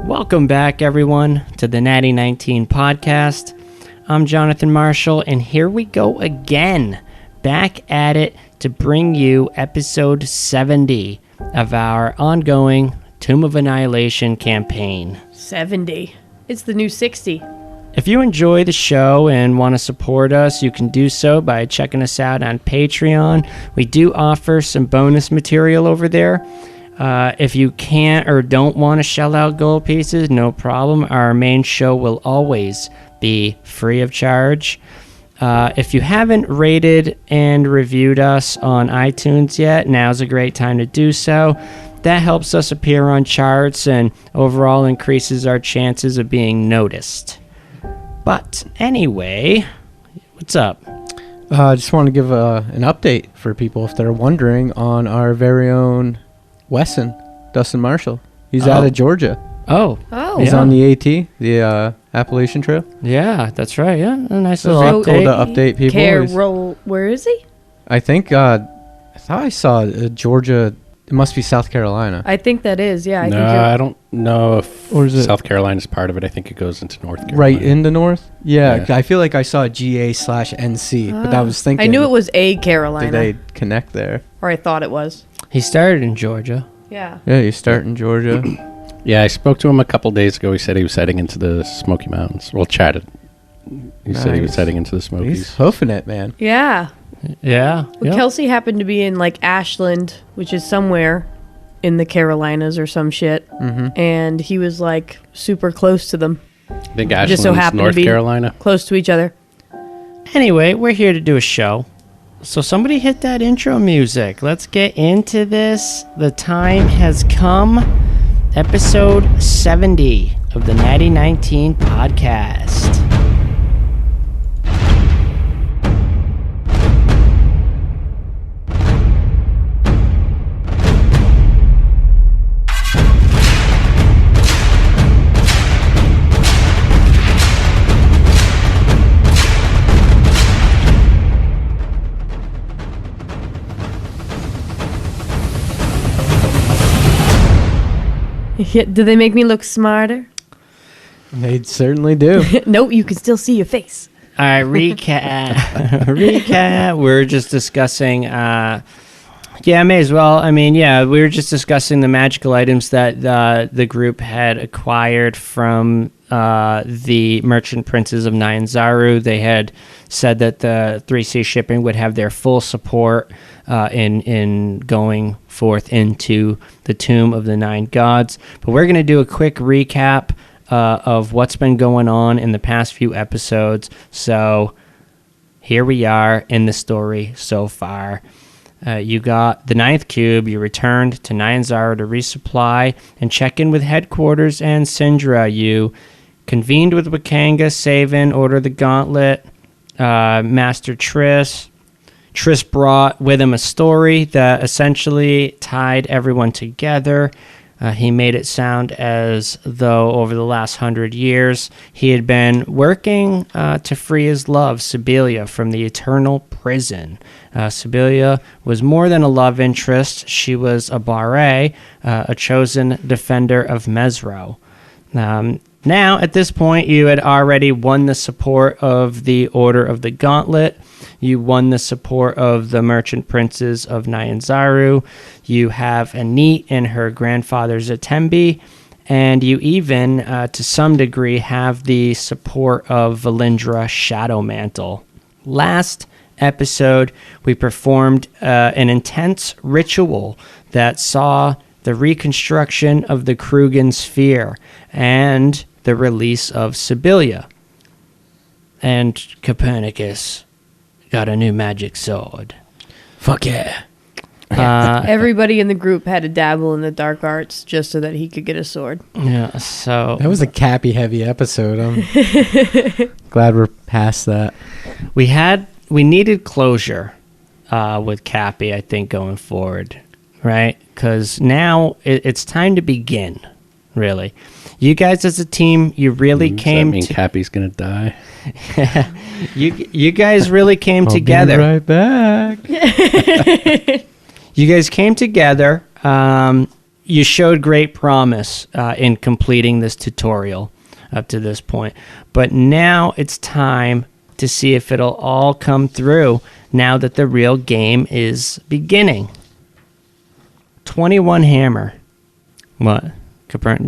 Welcome back, everyone, to the Natty 19 podcast. I'm Jonathan Marshall, and here we go again, back at it to bring you episode 70 of our ongoing Tomb of Annihilation campaign. 70. It's the new 60. If you enjoy the show and want to support us, you can do so by checking us out on Patreon. We do offer some bonus material over there. If you can't or don't want to shell out gold pieces, no problem. Our main show will always be free of charge. If you haven't rated and reviewed us on iTunes yet, now's a great time to do so. That helps us appear on charts and overall increases our chances of being noticed. But anyway, what's up? I just want to give an update for people if they're wondering on our very own Wesson, Dustin Marshall. He's out of Georgia. Oh. He's on the AT, the Appalachian Trail. Yeah, that's right. Yeah, a nice little So update. cool to update people. Where is he? I think, I thought I saw Georgia. It must be South Carolina. I think that is, yeah. I don't know if Or is it- South Carolina's part of it. I think it goes into North Carolina. Right in the north? Yeah, Yeah. I feel like I saw GA/NC, but I was thinking. I knew it was a Did Carolina. they connect there? Or I thought it was. He started in Georgia. Yeah. Yeah, you start in Georgia. Yeah, I spoke to him a couple days ago. He said he was heading into the Smoky Mountains. Well, chatted. He said he was Nice. heading into the He's Smokies. hoofing it, man. Yeah. Yeah. Well, yep. Kelsey happened to be in like Ashland, which is somewhere in the Carolinas or some shit. Mm-hmm. And he was like super close to them, I think Ashland's just so happened to North be- Carolina. close to each other. Anyway, we're here to do a show. So somebody hit that intro music. Let's get into this. The time has come. Episode 70 of the Natty 19 podcast. Do they make me look smarter? They certainly do. Nope, you can still see your face. All right, recap. Recap. We're just discussing. Yeah, I may as well. I mean, yeah, we were just discussing the magical items that the group had acquired from the merchant princes of Nyanzaru. They had said that the 3C shipping would have their full support in going forth into the Tomb of the Nine Gods. But we're going to do a quick recap of what's been going on in the past few episodes. So here we are in the story so far. You got the ninth cube. You returned to Nyanzaru to resupply and check in with headquarters and Syndra. You convened with Wakanga, Saven, ordered the gauntlet. Master Triss brought with him a story that essentially tied everyone together. He made it sound as though over the last 100 years he had been working to free his love, Sibylla, from the eternal prison. Sibylla was more than a love interest. She was a Barre, a chosen defender of Mesro. Now, at this point, you had already won the support of the Order of the Gauntlet. You won the support of the Merchant Princes of Nyanzaru. You have Anit and her grandfather Zatembi. And you even, to some degree, have the support of Valindra Shadowmantle. Last episode, we performed an intense ritual that saw the reconstruction of the Krugen Sphere and the release of Sibylla. And Copernicus got a new magic sword. Fuck yeah. Everybody in the group had to dabble in the dark arts just so that he could get a sword. Yeah, so That was a Cappy heavy episode. I'm glad we're past that. we needed closure with Cappy, I think, going forward, right? Because now it's time to begin, really. You guys as a team, you really Does that came mean Cappy's gonna die? you guys really came I'll together. Be right back. You guys came together. you showed great promise in completing this tutorial up to this point, but now it's time to see if it'll all come through now that the real game is beginning. 21 hammer. What?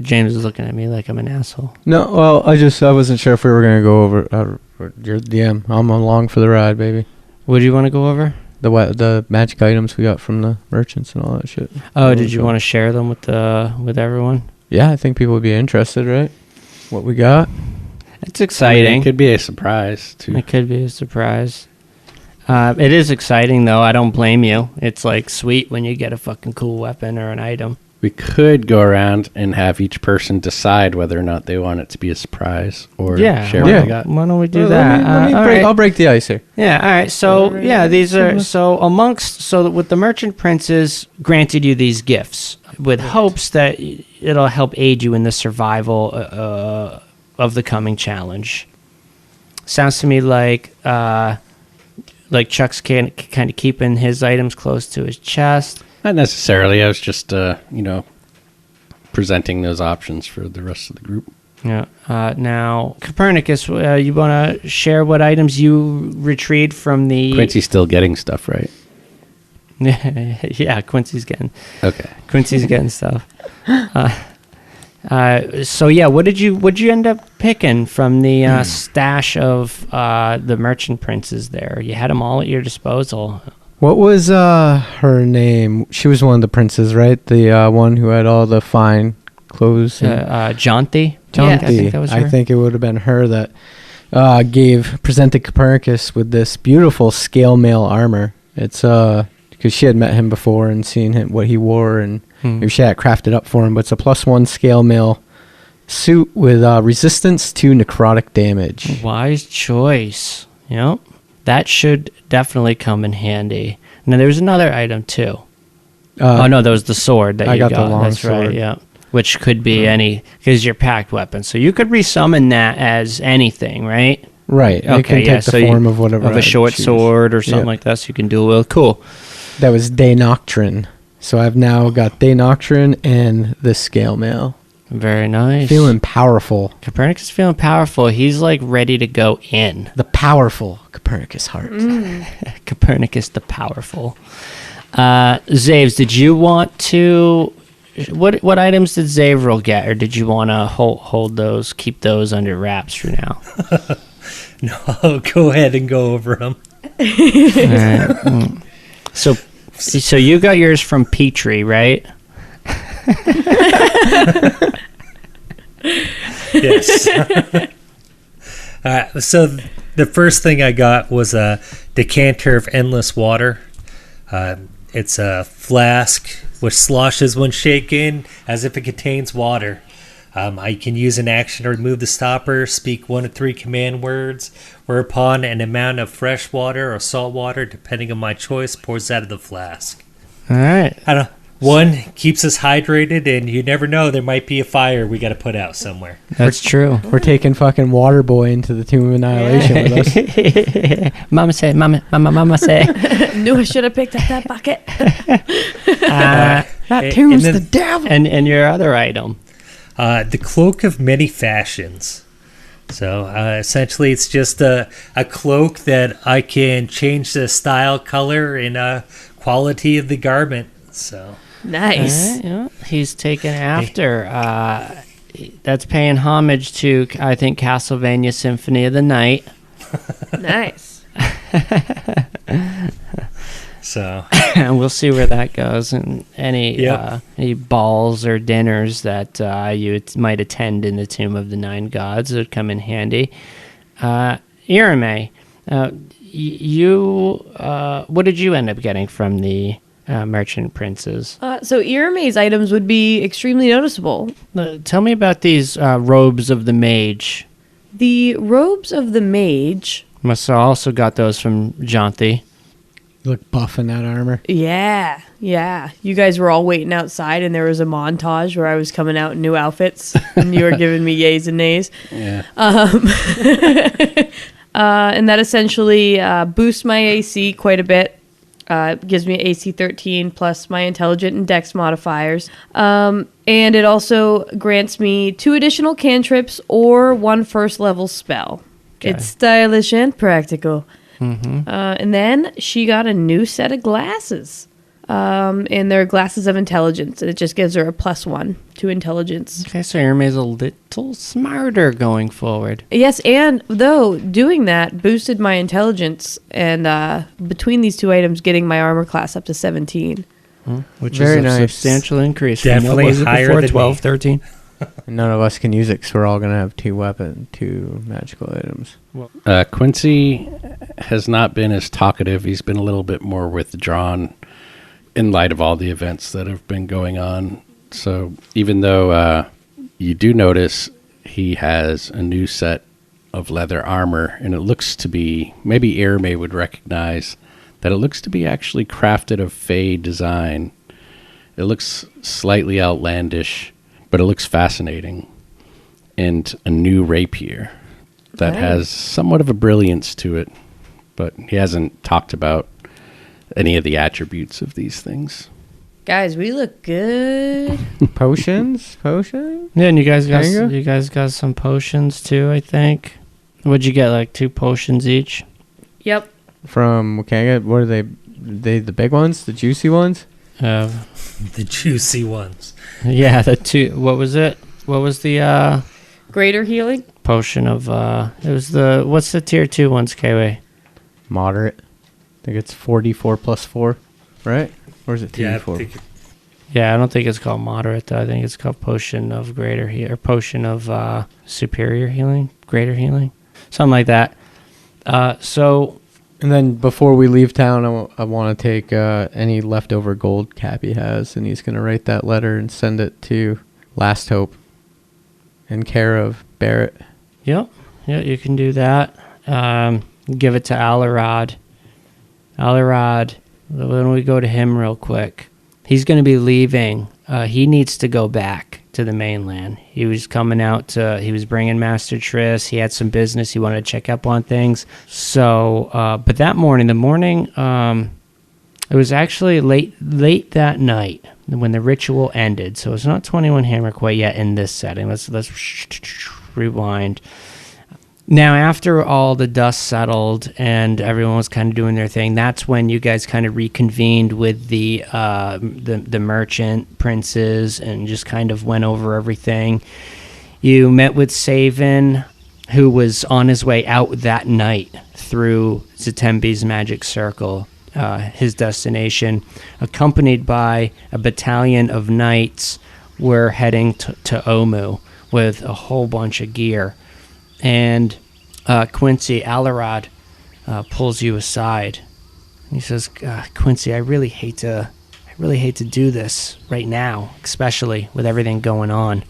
James is looking at me like I'm an asshole. No, well, I wasn't sure if we were gonna go over. Your DM. I'm along for the ride, baby. What do you want to go over? The magic items we got from the merchants and all that shit. Oh, did you want to share them with everyone? Yeah, I think people would be interested, right? What we got? It's exciting. It could be a surprise too. It could be a surprise. It is exciting, though. I don't blame you. It's like sweet when you get a fucking cool weapon or an item. We could go around and have each person decide whether or not they want it to be a surprise or share what they got. Why don't we do Well, that? I'll break the ice here. Yeah, all right. So, these are so with the merchant princes granted you these gifts with hopes that it'll help aid you in the survival of the coming challenge. Sounds to me like Chuck's kind of keeping his items close to his chest. Not necessarily. I was just, presenting those options for the rest of the group. Yeah. Now, Copernicus, you want to share what items you retrieved from the... Quincy's still getting stuff, right? Yeah, Quincy's getting stuff. So yeah, what'd you end up picking from the stash of the merchant princes there? You had them all at your disposal. What was her name? She was one of the princes, right? The one who had all the fine clothes. Jonthi? Jonthi. I think that was her. I think it would have been her that presented Copernicus with this beautiful scale mail armor. It's because she had met him before and seen what he wore, and maybe she had it crafted up for him. But it's a +1 scale mail suit with resistance to necrotic damage. Wise choice. Yep. That should definitely come in handy. Now, there's another item, too. No, that was the sword that I you got got. the long That's right, sword. yeah. Which could be any, because you're packed weapon. So you could resummon that as anything, right? Right. It can take the form of whatever. Of a I short choose. sword or something like that, so you can do it with. Cool. That was Day Nocturne. So I've now got Day Nocturne and the scale mail. Very nice. Feeling powerful. Copernicus is feeling powerful. He's like ready to go in. The powerful Copernicus heart. Copernicus the powerful. Zaves, did you want to... What items did Zavril get, or did you want to hold those, keep those under wraps for now? No, go ahead and go over them. So you got yours from Petrie, right? Yes. So the first thing I got was a decanter of endless water. It's a flask which sloshes when shaken as if it contains water. I can use an action to remove the stopper, speak 1 of 3 command words, whereupon an amount of fresh water or salt water, depending on my choice, pours out of the flask. All right. I don't know. 1 keeps us hydrated, and you never know, there might be a fire we got to put out somewhere. That's true. We're taking fucking Waterboy into the Tomb of Annihilation with us. Mama say. Knew I should have picked up that bucket. That tomb's the devil. And your other item. The Cloak of Many Fashions. So essentially, it's just a cloak that I can change the style, color, and quality of the garment. So Nice. Yeah, he's taken after. That's paying homage to, I think, Castlevania Symphony of the Night. Nice. So And we'll see where that goes, and any balls or dinners that you might attend in the Tomb of the Nine Gods would come in handy. Irame, what did you end up getting from the merchant princes? So Irame's items would be extremely noticeable. Tell me about these robes of the mage. The robes of the mage. Must have also got those from Jonthi. You look buff in that armor. Yeah. You guys were all waiting outside, and there was a montage where I was coming out in new outfits, and you were giving me yays and nays. Yeah. And that essentially boosts my AC quite a bit. Gives me AC 13 plus my intelligent and dex modifiers. And it also grants me 2 additional cantrips or 1 first level spell. Okay. It's stylish and practical. Mm-hmm. And then she got a new set of glasses. And they're glasses of intelligence. And it just gives her a +1 to intelligence. Okay, so Hermes a little smarter going forward. Yes, and though doing that boosted my intelligence, and between these 2 items, getting my armor class up to 17. Which Very is a nice. substantial increase. Definitely from what was it higher before, than 12, me. 13? None of us can use it because we're all going to have 2 magical items. Quincy has not been as talkative. He's been a little bit more withdrawn in light of all the events that have been going on. So even though you do notice he has a new set of leather armor, and it looks to be, maybe Irme would recognize that it looks to be actually crafted of Fey design. It looks slightly outlandish, but it looks fascinating. And a new rapier that has somewhat of a brilliance to it, but he hasn't talked about any of the attributes of these things. Guys, we look good. Potions? Yeah, and you guys There you go. got some potions too, I think. What'd you get, like 2 potions each? Yep. From Wakanga? What are they? They the big ones? The juicy ones? The juicy ones. Yeah, the 2, what was it? What was the Greater healing. potion of, it was the, what's the tier 2 ones, Kiwi? Moderate. I think it's 4d4 plus 4, right? Or is it 2d4? Yeah, I think Yeah, I don't think it's called moderate, though. I think it's called potion of greater heal, or potion of superior healing, greater healing, something like that. So, And then before we leave town, I want to take any leftover gold Cappy has, and he's going to write that letter and send it to Last Hope in care of Barrett. yep, yeah, you can do that. Give it to Alarad. Alarad, when we go to him real quick, he's going to be leaving. He needs to go back to the mainland. He was coming out he was bringing Master Triss. He had some business. He wanted to check up on things. So, but that morning, it was actually late that night when the ritual ended. So it's not 21 Hammer quite yet in this setting. Let's rewind. Now, after all the dust settled and everyone was kind of doing their thing, that's when you guys kind of reconvened with the merchant princes and just kind of went over everything. You met with Savin, who was on his way out that night through Zatembi's magic circle, his destination, accompanied by a battalion of knights. Were heading to Omu with a whole bunch of gear. And Quincy, Alarad, pulls you aside. And he says, Quincy, I really hate to do this right now, especially with everything going on.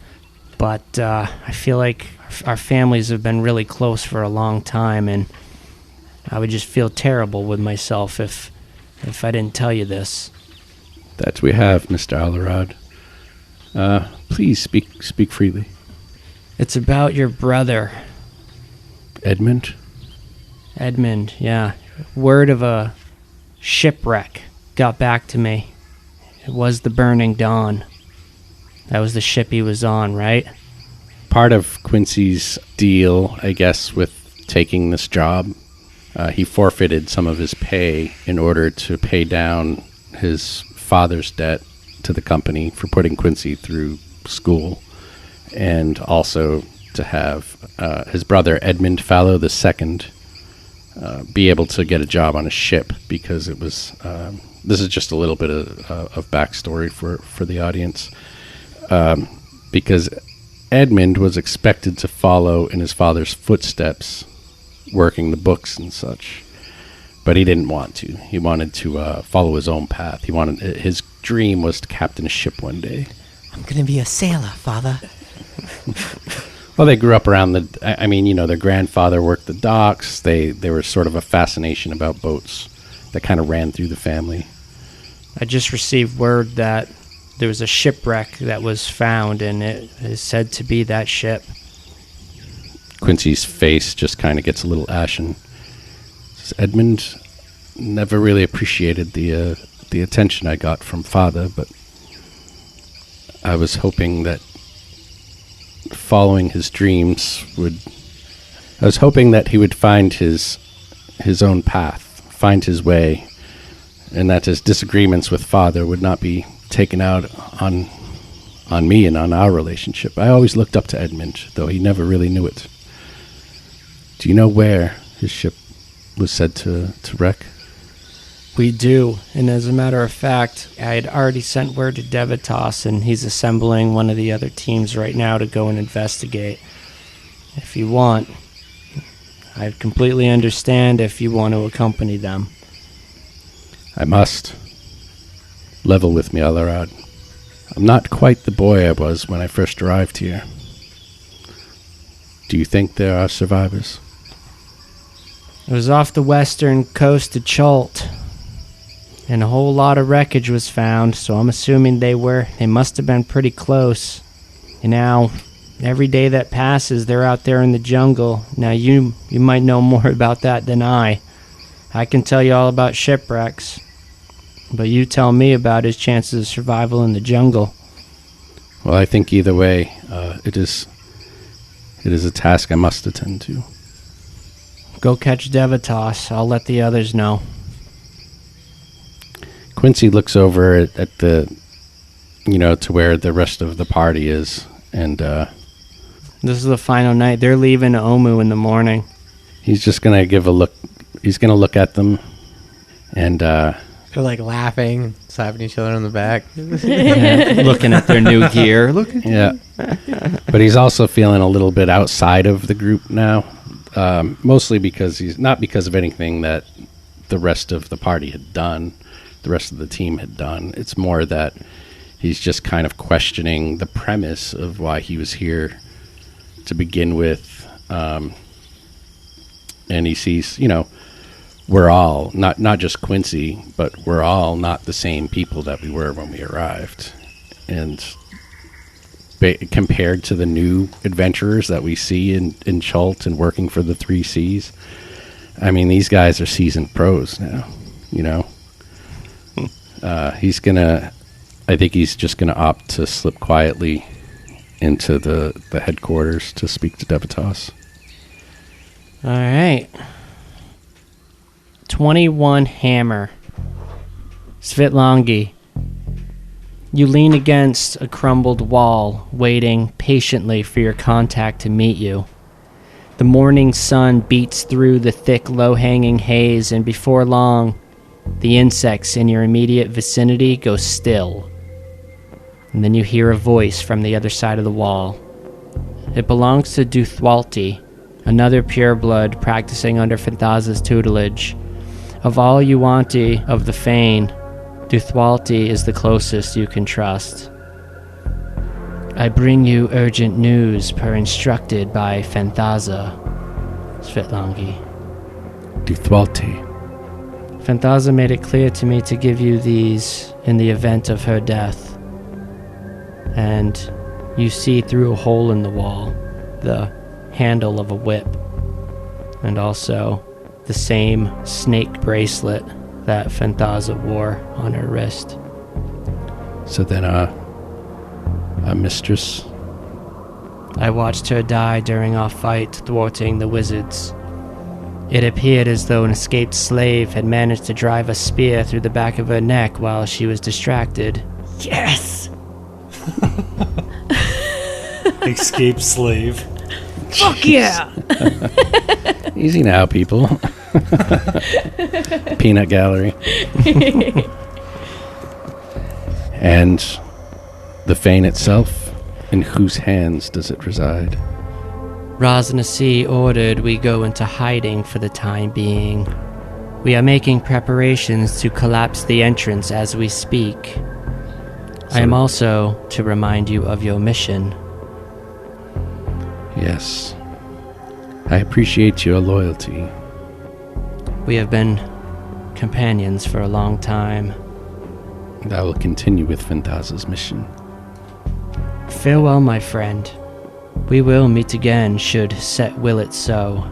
But I feel like our families have been really close for a long time, and I would just feel terrible with myself if I didn't tell you this. That we have, Mr. Alarad. Please speak freely. It's about your brother. Edmund? Edmund, yeah. Word of a shipwreck got back to me. It was the Burning Dawn. That was the ship he was on, right? Part of Quincy's deal, I guess, with taking this job, he forfeited some of his pay in order to pay down his father's debt to the company for putting Quincy through school, and also to have his brother Edmund Fallow II be able to get a job on a ship, because it was this is just a little bit of backstory for the audience, because Edmund was expected to follow in his father's footsteps, working the books and such, but he didn't want to. He wanted to follow his own path. His dream was to captain a ship one day. I'm going to be a sailor, Father. Well, they grew up around their grandfather worked the docks. They were sort of a fascination about boats that kind of ran through the family. I just received word that there was a shipwreck that was found, and it is said to be that ship. Quincy's face just kind of gets a little ashen. Says, Edmund, never really appreciated the attention I got from Father, but I was hoping that following his dreams I was hoping that he would find his own path, find his way, and that his disagreements with Father would not be taken out on me and on our relationship. I always looked up to Edmund, though he never really knew it. Do you know where his ship was said to wreck? We do, and as a matter of fact, I had already sent word to Devitas, and he's assembling one of the other teams right now to go and investigate. If you want, I completely understand if you want to accompany them. I must. Level with me, Alarad. I'm not quite the boy I was when I first arrived here. Do you think there are survivors? It was off the western coast of Chult, and a whole lot of wreckage was found, so I'm assuming they must have been pretty close. And now, every day that passes, they're out there in the jungle. Now, you might know more about that than I. I can tell you all about shipwrecks, but you tell me about his chances of survival in the jungle. Well, I think either way, it is a task I must attend to. Go catch Devitas. I'll let the others know. Quincy looks over at the, to where the rest of the party is, and This is the final night. They're leaving Omu in the morning. he's just gonna give a look. He's gonna look at them, and They're like laughing, slapping each other on the back. Looking at their new gear. Look at yeah. But he's also feeling a little bit outside of the group now, mostly because he's not because of anything that the rest of the party had done, the rest of the team had done. It's more that he's just kind of questioning the premise of why he was here to begin with. And he sees, we're all, not just Quincy, but we're all not the same people that we were when we arrived. And compared to the new adventurers that we see in Chult and working for the 3 Cs, I mean, these guys are seasoned pros now, I think he's just gonna opt to slip quietly into the headquarters to speak to Devitas. All right. 21 hammer. Svitlangi. You lean against a crumbled wall, waiting patiently for your contact to meet you. The morning sun beats through the thick, low-hanging haze, and before long, the insects in your immediate vicinity go still. And then you hear a voice from the other side of the wall. It belongs to Duthwalti, another pureblood practicing under Fanthaza's tutelage. Of all Yuanti of the Fane, Duthwalti is the closest you can trust. I bring you urgent news per instructed by Fanthaza, Svitlangi. Duthwalti. Fanthaza made it clear to me to give you these in the event of her death. And you see through a hole in the wall the handle of a whip, and also the same snake bracelet that Fanthaza wore on her wrist. So then, our mistress? I watched her die during our fight thwarting the wizards. It appeared as though an escaped slave had managed to drive a spear through the back of her neck while she was distracted. Yes! Escape slave. Fuck yeah! Easy now, people. Peanut gallery. And the Fane itself, in whose hands does it reside? Raznasi ordered we go into hiding for the time being. We are making preparations to collapse the entrance as we speak. I am also to remind you of your mission. Yes. I appreciate your loyalty. We have been companions for a long time. And I will continue with Fanthaza's mission. Farewell, my friend. We will meet again should Set will it so.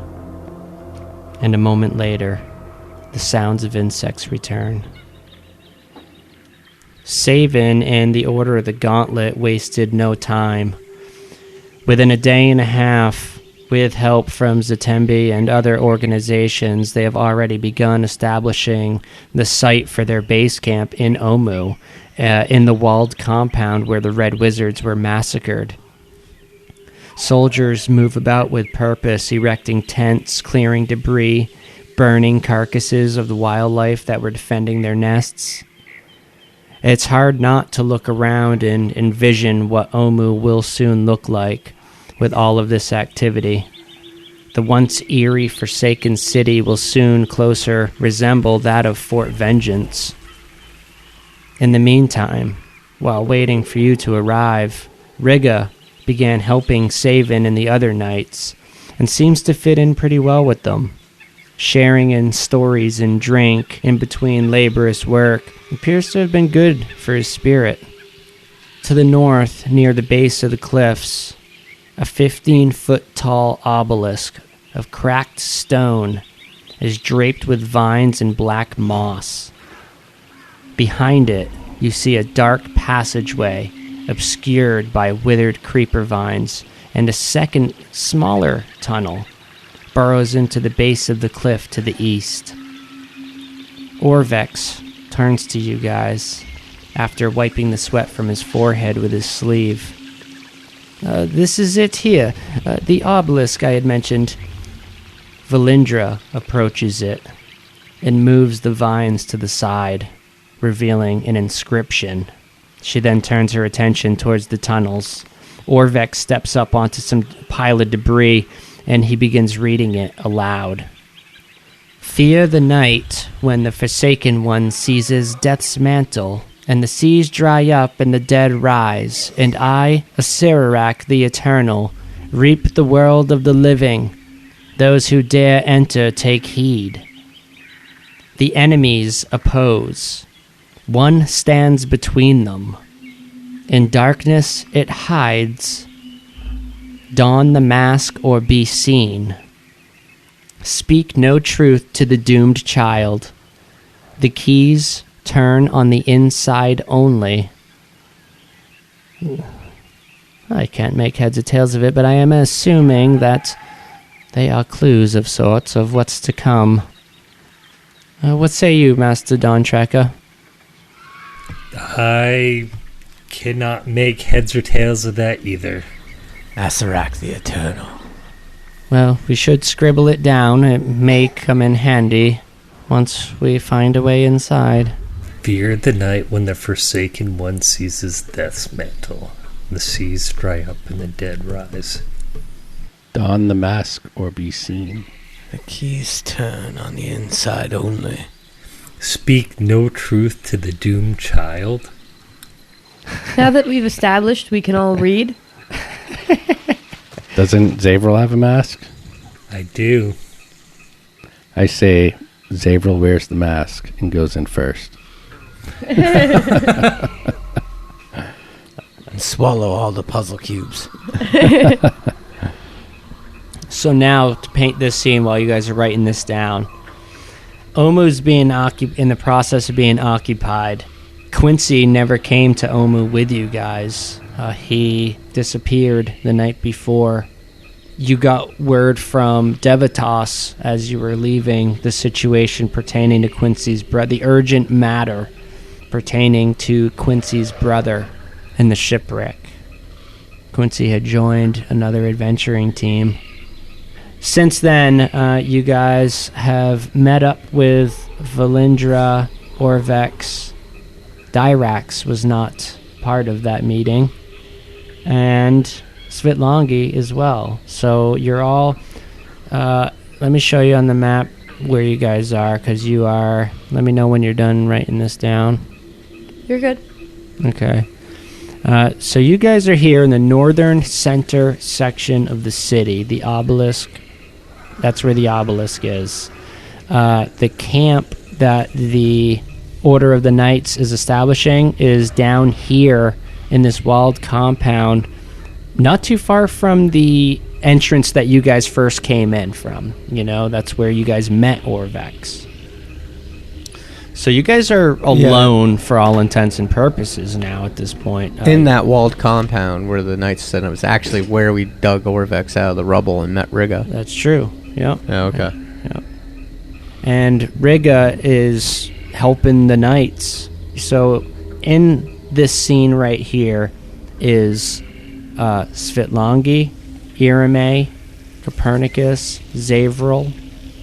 And a moment later, The sounds of insects return. Savin and the Order of the Gauntlet wasted no time. Within a day and a half, with help from Zatembi and other organizations, they have already begun establishing the site for their base camp in Omu, in the walled compound where the Red Wizards were massacred. Soldiers move about with purpose, erecting tents, clearing debris, burning carcasses of the wildlife that were defending their nests. It's hard not to look around and envision what Omu will soon look like with all of this activity. The once eerie, forsaken city will soon closer resemble that of Fort Vengeance. In the meantime, while waiting for you to arrive, Riga began helping Savin and the other knights, and seems to fit in pretty well with them. Sharing in stories and drink in between laborious work appears to have been good for his spirit. To the north, near the base of the cliffs, a 15-foot tall obelisk of cracked stone is draped with vines and black moss. Behind it, you see a dark passageway obscured by withered creeper vines, and a second, smaller tunnel burrows into the base of the cliff to the east. Orvex turns to you guys after wiping the sweat from his forehead with his sleeve. This is it here, the obelisk I had mentioned. Valindra approaches it and moves the vines to the side, revealing an inscription. She then turns her attention towards the tunnels. Orvex steps up onto some pile of debris, and he begins reading it aloud. Fear the night when the Forsaken One seizes death's mantle, and the seas dry up and the dead rise, and I, Asirak the Eternal, reap the world of the living. Those who dare enter take heed. The enemies oppose. One stands between them. In darkness it hides. Don the mask or be seen. Speak no truth to the doomed child. The keys turn on the inside only. I can't make heads or tails of it, but I am assuming that they are clues of sorts of what's to come. What say you, Master Dawn Tracker? I cannot make heads or tails of that either. Asarak the Eternal. Well, we should scribble it down. It may come in handy once we find a way inside. Fear the night when the Forsaken One seizes death's mantle. The seas dry up and the dead rise. Don the mask or be seen. The keys turn on the inside only. Speak no truth to the doomed child. Now that we've established we can all read, Doesn't Zavril have a mask? I do. I say Zavril wears the mask and goes in first. And swallow all the puzzle cubes. So now, to paint this scene while you guys are writing this down, Omu's being in the process of being occupied. Quincy never came to Omu with you guys. He disappeared the night before. You got word from Devatas as you were leaving the situation pertaining to Quincy's brother, the urgent matter pertaining to Quincy's brother and the shipwreck. Quincy had joined another adventuring team. Since then, you guys have met up with Valindra, Orvex. Dyrax was not part of that meeting. And Svitlangi as well. So you're all... let me show you on the map where you guys are, because you are... Let me know when you're done writing this down. you're good. Okay. So you guys are here in the northern center section of the city. The obelisk. That's where the obelisk is. The camp that the Order of the Knights is establishing is down here in this walled compound, not too far from the entrance that you guys first came in from. You know, that's where you guys met Orvex. So you guys are alone for all intents and purposes now at this point. In that walled compound where the knights said it was actually where we dug Orvex out of the rubble and met Riga. That's true. Yep. Yeah, okay. Yep. And Riga is helping the knights. So in this scene right here is Svitlangi, Irame, Copernicus, Zavril,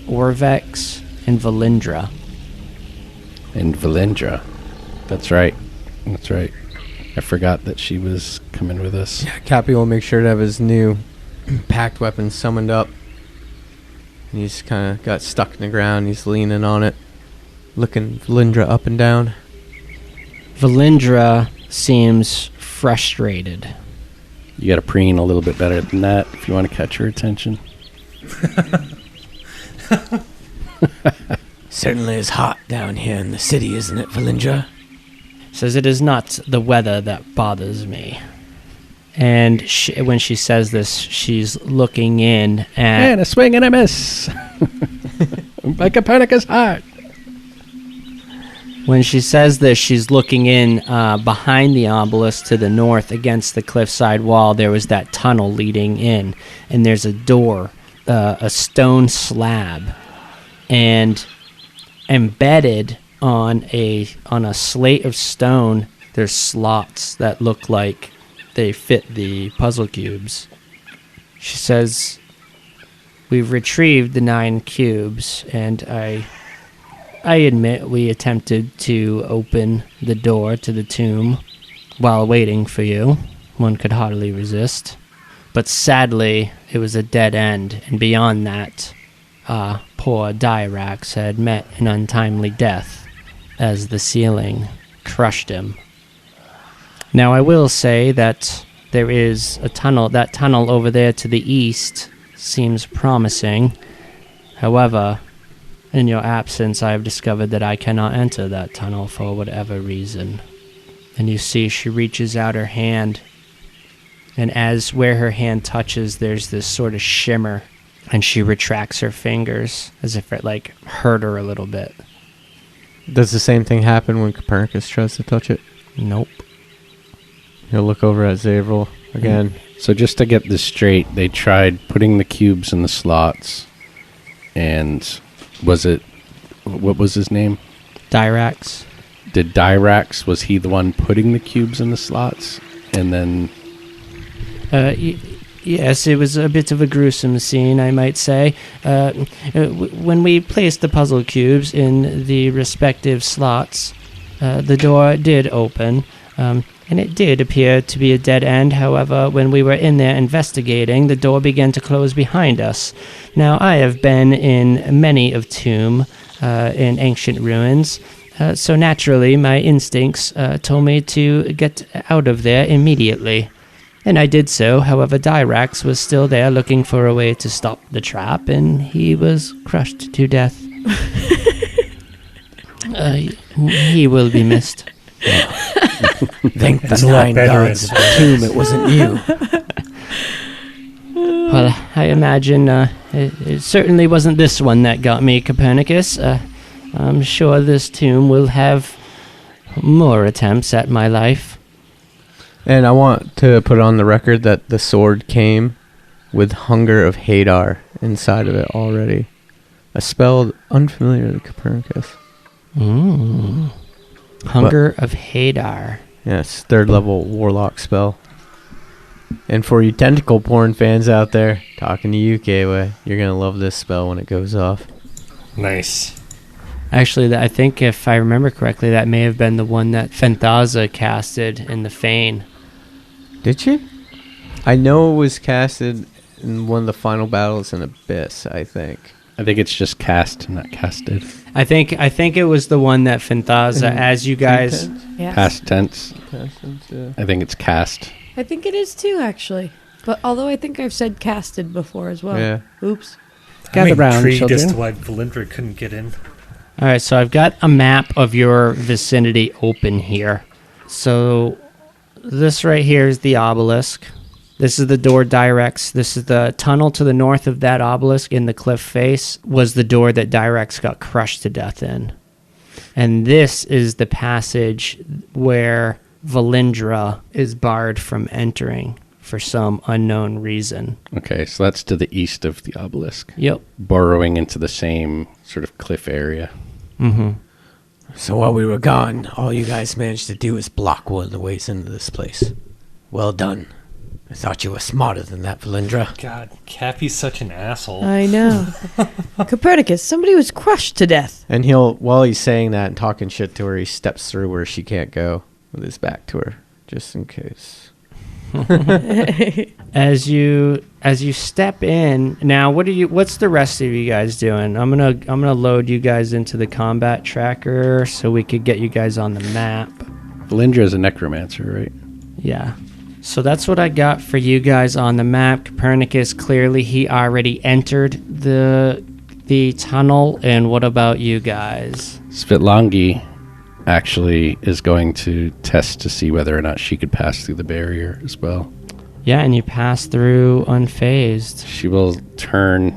Orvex, and Valindra. And Valindra. That's right. That's right. I forgot that she was coming with us. Yeah, Cappy will make sure to have his new packed weapon summoned up. And he's kind of got stuck in the ground. He's leaning on it, looking Valindra up and down. Valindra seems frustrated. You got to preen a little bit better than that if you want to catch her attention. Certainly is hot down here in the city, isn't it, Valindra? Says it is not the weather that bothers me. And when she says this, she's looking in at... And a swing and a miss. By Copernicus' heart. When she says this, she's looking in behind the obelisk to the north against the cliffside wall. There was that tunnel leading in, and there's a door, a stone slab, and embedded on a slate of stone, there's slots that look like they fit the puzzle cubes. She says, "We've retrieved the 9 cubes, and I admit we attempted to open the door to the tomb while waiting for you. One could hardly resist. But sadly, it was a dead end, and beyond that, poor Dyrax had met an untimely death as the ceiling crushed him. Now, I will say that there is a tunnel. That tunnel over there to the east seems promising. However, in your absence, I have discovered that I cannot enter that tunnel for whatever reason." And you see she reaches out her hand, and as where her hand touches, there's this sort of shimmer, and she retracts her fingers as if it hurt her a little bit. Does the same thing happen when Copernicus tries to touch it? Nope. He'll look over at Zavril again. So just to get this straight, they tried putting the cubes in the slots, and what was his name? Dyrax. Did Dyrax, was he the one putting the cubes in the slots? And then... Yes, it was a bit of a gruesome scene, I might say. When we placed the puzzle cubes in the respective slots, the door did open, and it did appear to be a dead end. However, when we were in there investigating, the door began to close behind us. Now, I have been in many of tomb in ancient ruins, so naturally my instincts told me to get out of there immediately. And I did so. However, Dyrax was still there looking for a way to stop the trap, and he was crushed to death. He will be missed. Thank That's the a lot 9 better gods of as the tomb it wasn't you. Well, I imagine it certainly wasn't this one that got me, Copernicus. I'm sure this tomb will have more attempts at my life. And I want to put on the record that the sword came with Hunger of Hadar inside of it already. A spell unfamiliar to Copernicus. Hunger of Hadar. Yes, 3rd level warlock spell. And for you tentacle porn fans out there, talking to you, Kayway, you're going to love this spell when it goes off. Nice. Actually, I think if I remember correctly, that may have been the one that Fenthaza casted in the Fane. Did she? I know it was casted in one of the final battles in Abyss, I think. I think it's just cast, not casted. I think it was the one that Fenthaza, In as you guys... Yes. Past tense. Past tense, yeah. I think it's cast. I think it is too, actually. But although I think I've said casted before as well. Yeah. Oops. Gather I'm round, intrigued as children. to why Valindra couldn't get in. All right, so I've got a map of your vicinity open here. So this right here is the obelisk. This is the door Dyrax. This is the tunnel to the north of that obelisk in the cliff face was the door that Dyrax got crushed to death in. And this is the passage where Valindra is barred from entering for some unknown reason. Okay, so that's to the east of the obelisk. Yep. Burrowing into the same sort of cliff area. Mm-hmm. So while we were gone, all you guys managed to do was block one of the ways into this place. Well done. I thought you were smarter than that, Valindra. God, Cappy's such an asshole. I know. Copernicus, somebody was crushed to death. And while he's saying that and talking shit to her, he steps through where she can't go with his back to her, just in case. As you step in now, what's the rest of you guys doing? I'm gonna load you guys into the combat tracker so we could get you guys on the map. Valindra is a necromancer, right? Yeah. So that's what I got for you guys on the map. Copernicus, clearly he already entered the tunnel. And what about you guys? Svitlangi actually is going to test to see whether or not she could pass through the barrier as well. Yeah, and you pass through unfazed. She will turn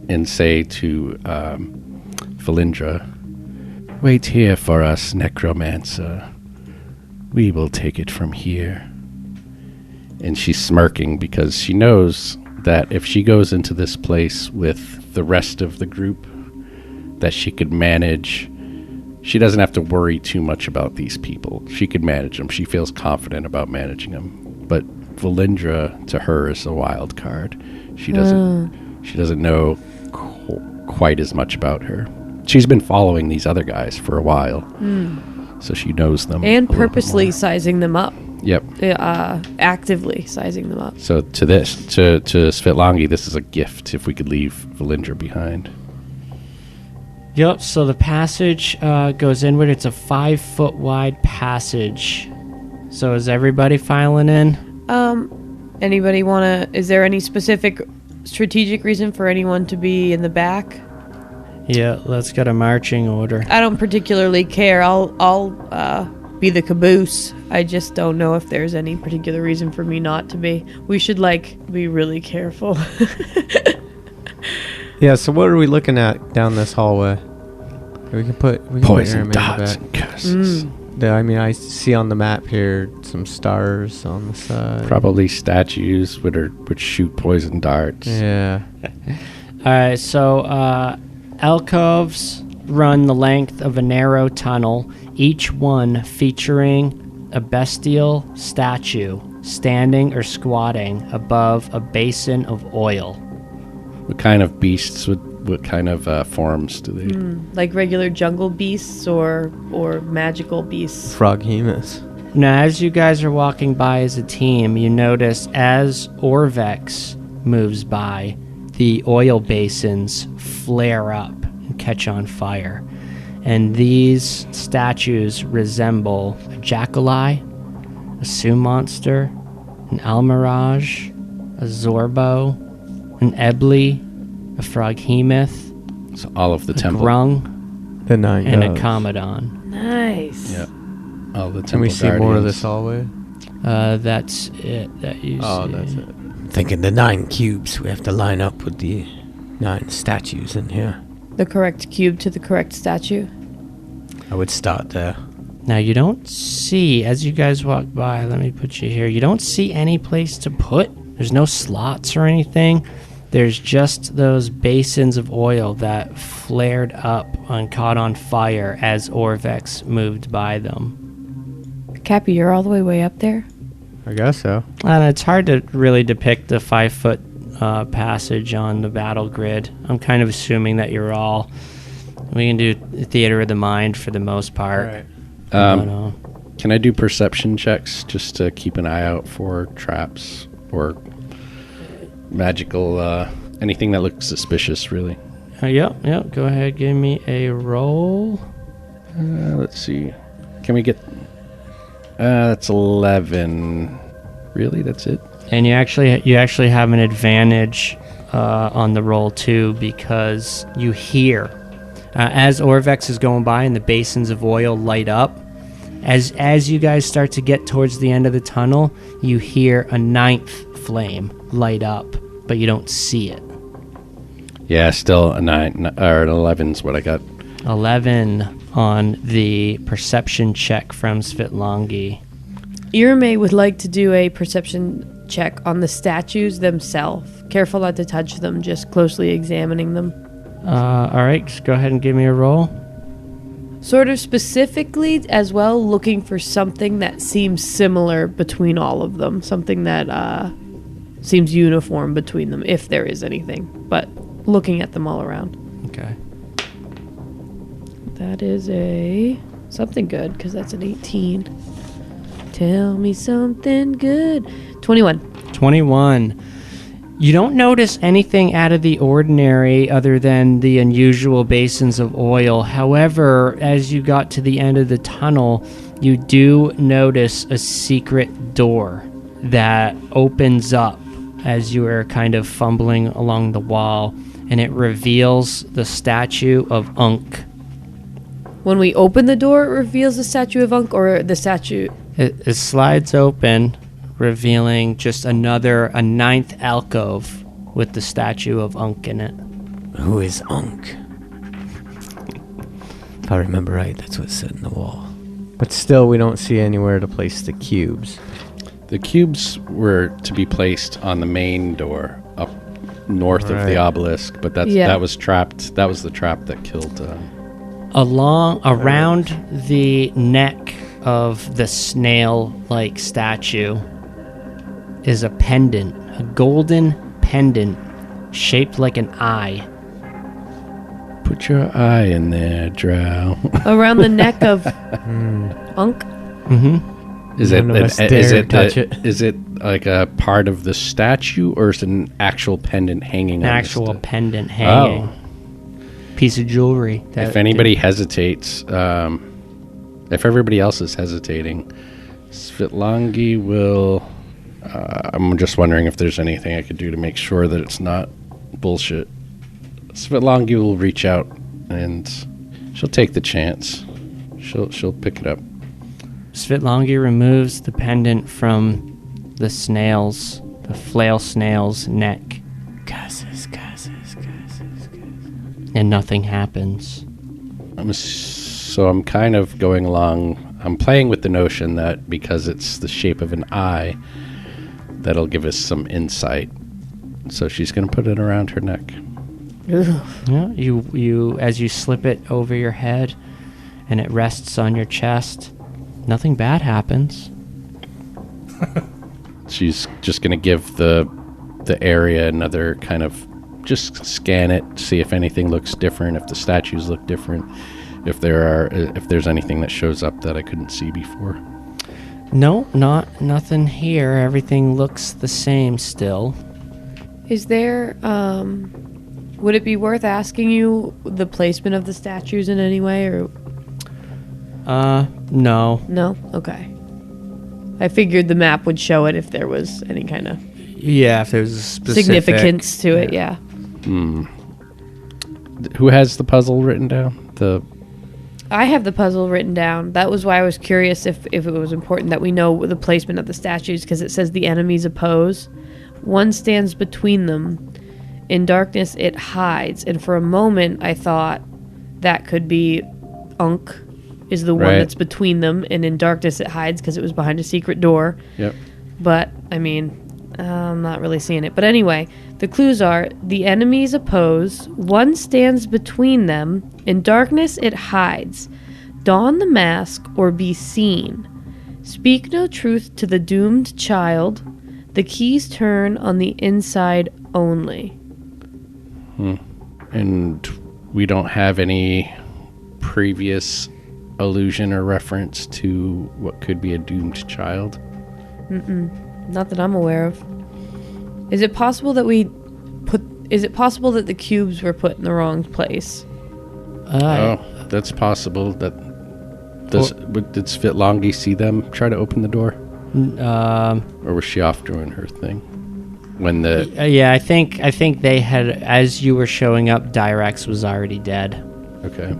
and say to Valindra, "Wait here for us, necromancer. We will take it from here." And she's smirking because she knows that if she goes into this place with the rest of the group, that she could manage. She doesn't have to worry too much about these people. She could manage them. She feels confident about managing them. But Valindra, to her, is a wild card. She doesn't know quite as much about her. She's been following these other guys for a while, so she knows them. And a little bit purposely more. sizing them up. Yep. Actively sizing them up. So to Svitlangi, this is a gift if we could leave Valindra behind. Yep, so the passage goes inward. It's a 5-foot wide passage. So is everybody filing in? Anybody is there any specific strategic reason for anyone to be in the back? Yeah, let's get a marching order. I don't particularly care. I'll be the caboose. I just don't know if there's any particular reason for me not to be. We should be really careful. Yeah, so what are we looking at down this hallway? We can put Poison Aram in the darts back. and curses. I see on the map here some stars on the side. Probably statues which shoot poison darts. Yeah. All right, so alcoves run the length of a narrow tunnel, each one featuring a bestial statue standing or squatting above a basin of oil. What kind of beasts, what kind of forms do they... Like regular jungle beasts or magical beasts. Froghemus. Now, as you guys are walking by as a team, you notice as Orvex moves by, the oil basins flare up and catch on fire. And these statues resemble a Jackalai, a Sioux monster, an Almirage, a Zorbo, an Ebly, a Froghemoth, So all of the a temple... Grung, The 9 and a gods. Commodon. Nice. Yeah. All the temple Can we see more of guardians. this hallway? That's it that you Oh, see. that's it. Thinking the 9 cubes, we have to line up with the 9 statues in here. The correct cube to the correct statue. I would start there. Now, you don't see, as you guys walk by, let me put you here, you don't see any place to put. There's no slots or anything. There's just those basins of oil that flared up and caught on fire as Orvex moved by them. Cappy, you're all the way up there? I guess so. And it's hard to really depict the 5-foot passage on the battle grid. I'm kind of assuming that you're all... We can do theater of the mind for the most part. Right. But, Can I do perception checks just to keep an eye out for traps or magical, anything that looks suspicious, really? Yep. Go ahead, give me a roll. Let's see. Can we get... that's 11. Really? That's it? And you actually have an advantage on the roll too, because you hear as Orvex is going by and the basins of oil light up. As you guys start to get towards the end of the tunnel, you hear a 9th flame light up, but you don't see it. Yeah, still a 9 or an 11's what I got. 11. on the perception check from Svitlongi. Irame would like to do a perception check on the statues themselves. Careful not to touch them, just closely examining them. All right, just go ahead and give me a roll. Sort of specifically as well, looking for something that seems similar between all of them. Something that seems uniform between them, if there is anything. But looking at them all around. Okay. That is a something good, because that's an 18. Tell me something good. 21. 21. You don't notice anything out of the ordinary other than the unusual basins of oil. However, as you got to the end of the tunnel, you do notice a secret door that opens up as you are kind of fumbling along the wall, and it reveals the statue of Unk. When we open the door, it reveals the statue of Unk, or the statue... It slides open, revealing just a ninth alcove with the statue of Unk in it. Who is Unk? If I remember right, that's what's said in the wall. But still, we don't see anywhere to place the cubes. The cubes were to be placed on the main door up north of the obelisk, but that was trapped. That was the trap that killed. Around the neck of the snail-like statue is a pendant, a golden pendant shaped like an eye. Put your eye in there, Drow. Around the neck of Unk? Mm-hmm. Is None of us it dare touch it. is it like a part of the statue, or is it an actual pendant hanging? An on actual the pendant hanging. Piece of jewelry. If anybody hesitates, if everybody else is hesitating, Svitlongi will... I'm just wondering if there's anything I could do to make sure that it's not bullshit. Svitlongi will reach out, and she'll take the chance. She'll pick it up. Svitlongi removes the pendant from the flail snail's neck. Curses. And nothing happens. So I'm kind of going along. I'm playing with the notion that because it's the shape of an eye, that'll give us some insight. So she's going to put it around her neck. Yeah, you as you slip it over your head, and it rests on your chest. Nothing bad happens. She's just going to give the area another kind of, just scan it, see if anything looks different, if the statues look different, if there's anything that shows up that I couldn't see before. No, nothing here. Everything looks the same still. Is there, would it be worth asking you the placement of the statues in any way, or? No. No? Okay. I figured the map would show it if there was any kind of Yeah, if there's a specific significance to it, yeah. Who has the puzzle written down? I have the puzzle written down. That was why I was curious if it was important that we know the placement of the statues, because it says the enemies oppose. One stands between them. In darkness, it hides. And for a moment, I thought that could be Unk is the one Right. that's between them. And in darkness, it hides because it was behind a secret door. Yep. But, I mean, I'm not really seeing it. But anyway, the clues are the enemies oppose. One stands between them. In darkness, it hides. Don the mask or be seen. Speak no truth to the doomed child. The keys turn on the inside only. And we don't have any previous allusion or reference to what could be a doomed child? Not that I'm aware of. Is it possible that the cubes were put in the wrong place? That's possible. Did Svitlongi see them try to open the door? Or was she off doing her thing? When yeah, I think they had, as you were showing up, Dyrax was already dead. Okay.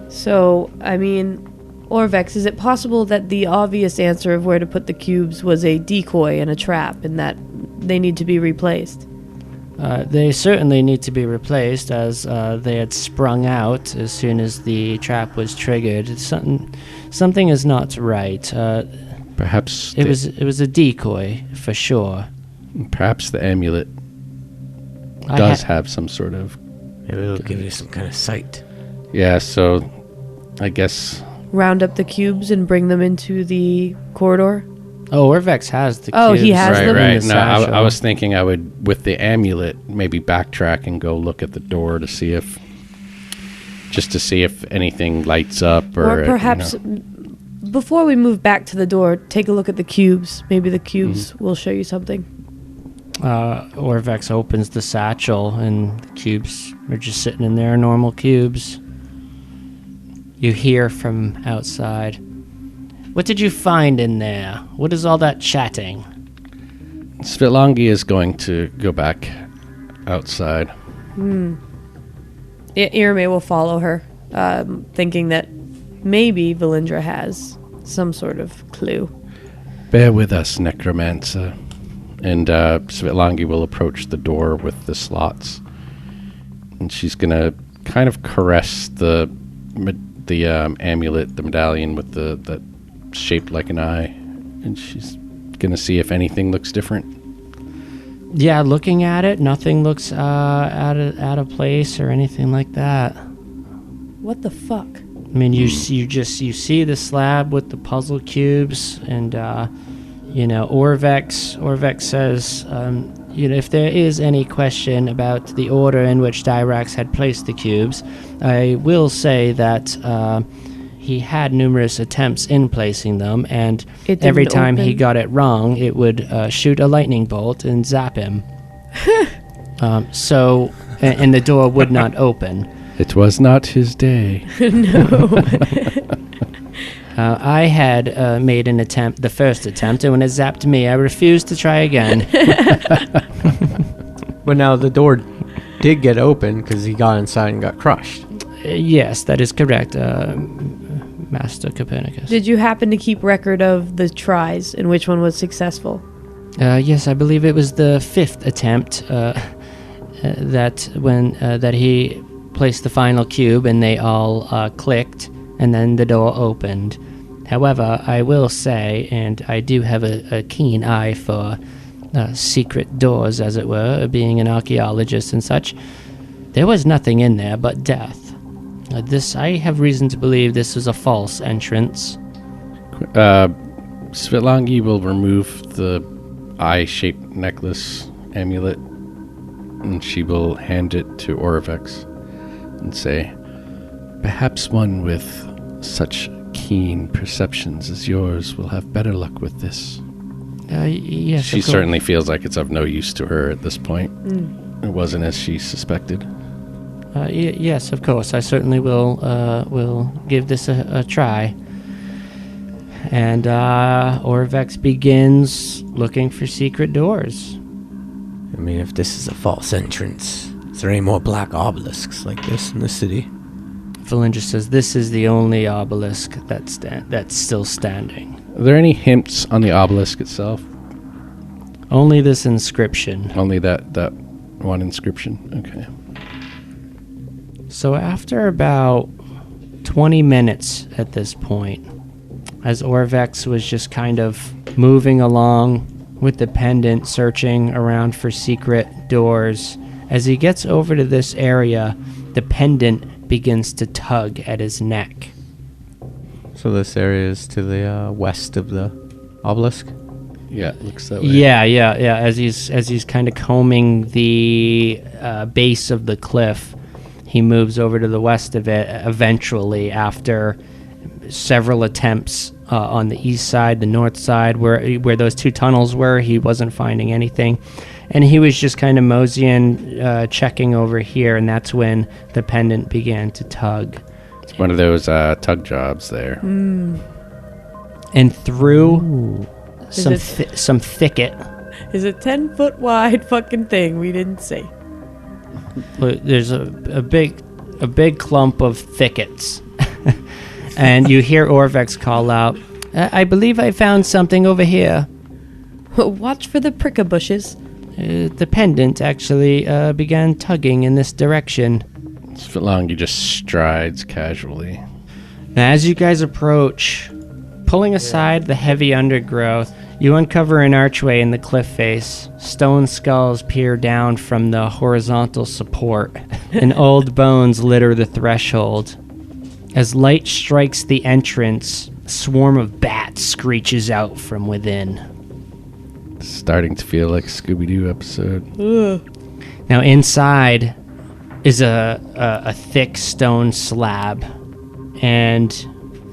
So, I mean, Orvex, is it possible that the obvious answer of where to put the cubes was a decoy and a trap, and that they need to be replaced? They certainly need to be replaced, as they had sprung out as soon as the trap was triggered. Something is not right. Perhaps It was a decoy for sure. perhaps the amulet I does ha- have some sort of. Maybe it'll give you some kind of sight. Yeah, so I guess Round up the cubes and bring them into the corridor. Oh, Orvex has the. Oh, he cubes has right, them? in right. the No, I satchel. was thinking I would, with the amulet, maybe backtrack and go look at the door to see if, just to see if anything lights up, or Perhaps before we move back to the door, take a look at the cubes. Maybe the cubes will show you something. Orvex opens the satchel, and the cubes are just sitting in there, normal cubes. You hear from outside. What did you find in there? What is all that chatting? Svitlangi is going to go back outside. Irame will follow her, thinking that maybe Valindra has some sort of clue. Bear with us, Necromancer. And Svitlangi will approach the door with the slots. And she's going to kind of caress the amulet, the medallion with that shaped like an eye. And she's going to see if anything looks different. Yeah, looking at it, nothing looks out of place or anything like that. What the fuck? I mean, you see the slab with the puzzle cubes, and Orvex says, if there is any question about the order in which Dyrax had placed the cubes, I will say that he had numerous attempts in placing them, and It every didn't time he open? got it wrong, it would shoot a lightning bolt and zap him. And the door would not open. It was not his day. I had made the first attempt, and when it zapped me, I refused to try again. But now the door did get open because he got inside and got crushed. Yes, that is correct, Master Copernicus. Did you happen to keep record of the tries and which one was successful? Yes, I believe it was the fifth attempt that he placed the final cube, and they all clicked, and then the door opened. However, I will say, and I do have a keen eye for secret doors, as it were, being an archaeologist and such, there was nothing in there but death. I have reason to believe this was a false entrance. Svitlangi will remove the eye-shaped necklace amulet, and she will hand it to Orvex and say, perhaps one with such keen perceptions as yours will have better luck with this. Yes, She of course. certainly feels like it's of no use to her at this point. It wasn't as she suspected. Yes, of course. I certainly will give this a try. And Orvex begins looking for secret doors. I mean, if this is a false entrance, is there any more black obelisks like this in the city? Valindra says this is the only obelisk that's still standing. Are there any hints on the obelisk itself? Only this inscription. Only that one inscription? Okay. So after about 20 minutes at this point, as Orvex was just kind of moving along with the pendant, searching around for secret doors, as he gets over to this area, the pendant begins to tug at his neck. So this area is to the west of the obelisk. Yeah, it looks that way. Yeah. As he's kind of combing the base of the cliff, he moves over to the west of it. Eventually, after several attempts on the east side, the north side, where those two tunnels were, he wasn't finding anything, and he was just kind of moseying, checking over here, and that's when the pendant began to tug. It's one of those tug jobs there. And through some thicket. Is a 10-foot wide fucking thing we didn't see. There's a big clump of thickets, and you hear Orvex call out, I believe I found something over here. Watch for the prickabushes. the pendant actually began tugging in this direction. Svitlongi just strides casually. Now, as you guys approach, pulling aside the heavy undergrowth, you uncover an archway in the cliff face. Stone skulls peer down from the horizontal support, and old bones litter the threshold. As light strikes the entrance, a swarm of bats screeches out from within. Starting to feel like a Scooby-Doo episode. Now, inside is a thick stone slab and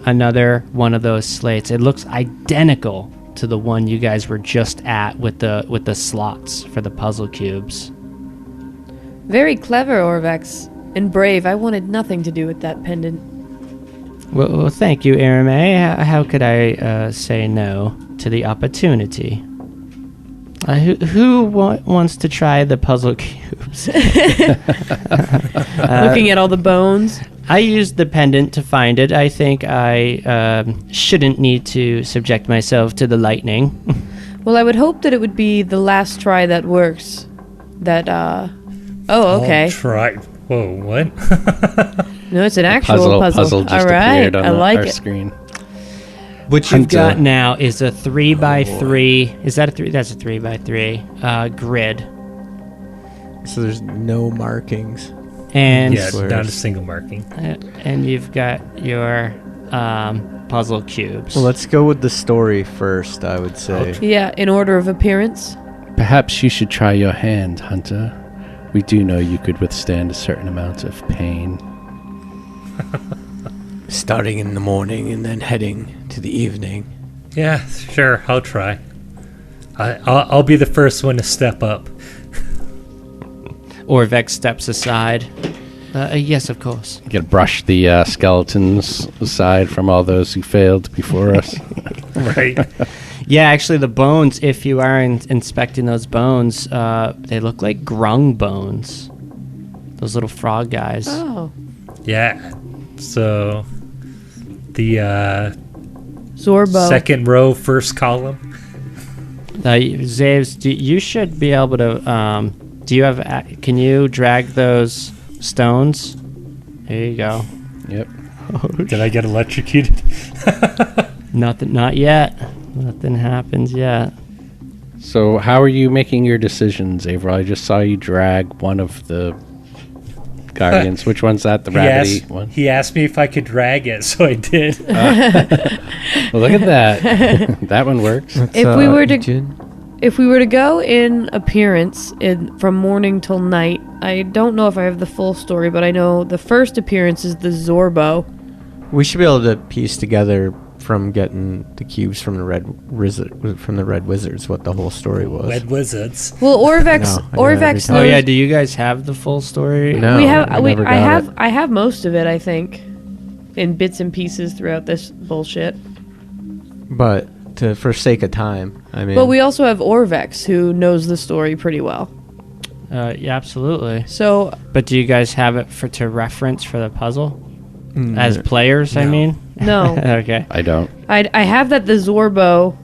another one of those slates. It looks identical to the one you guys were just at with the slots for the puzzle cubes. Very clever, Orvex. And brave. I wanted nothing to do with that pendant. Well, thank you, Arame. How could I say no to the opportunity? Who wants to try the puzzle cubes? Looking at all the bones. I used the pendant to find it. I think I shouldn't need to subject myself to the lightning. Well, I would hope that it would be the last try that works. That, Oh, okay. I'll try. Whoa, what? No, it's an actual puzzle. Just All right, appeared on I like our it. screen. What you've got now is a 3x3. Is that a 3? That's a 3x3 grid. So there's no markings. And Yeah, not a single marking. and you've got your puzzle cubes. Well, let's go with the story first, I would say. Yeah, in order of appearance. Perhaps you should try your hand, Hunter. We do know you could withstand a certain amount of pain. Starting in the morning and then heading to the evening. Yeah, sure. I'll try. I'll be the first one to step up. Orvex steps aside. Yes, of course. You gotta brush the skeletons aside from all those who failed before us. Right. Yeah, actually, the bones, if you are inspecting those bones, they look like grung bones. Those little frog guys. Oh. Yeah. So the Zorbo. second row, first column. Zaves, you should be able to. Do you have? Can you drag those stones? There you go. Yep. Did I get electrocuted? Nothing. Not yet. Nothing happens yet. So how are you making your decisions, Averill? I just saw you drag one of the guardians. Which one's that? The rabbity one? He asked me if I could drag it, so I did. Well, look at that. That one works. If we were to- Ijin? If we were to go in appearance from morning till night, I don't know if I have the full story, but I know the first appearance is the Zorbo. We should be able to piece together from getting the cubes from the Red Wizards what the whole story was. Red Wizards. Well, Orvex, No, I do that every Orvex time. Oh knows. yeah. Do you guys have the full story? No. we have. I We, never got I have. it. I have most of it. I think, in bits and pieces throughout this bullshit. But for sake of time, I mean. But we also have Orvex, who knows the story pretty well. Yeah, absolutely. So But do you guys have it to reference for the puzzle Mm, as players? I No. mean. no, Okay. I don't. I have that the Zorbo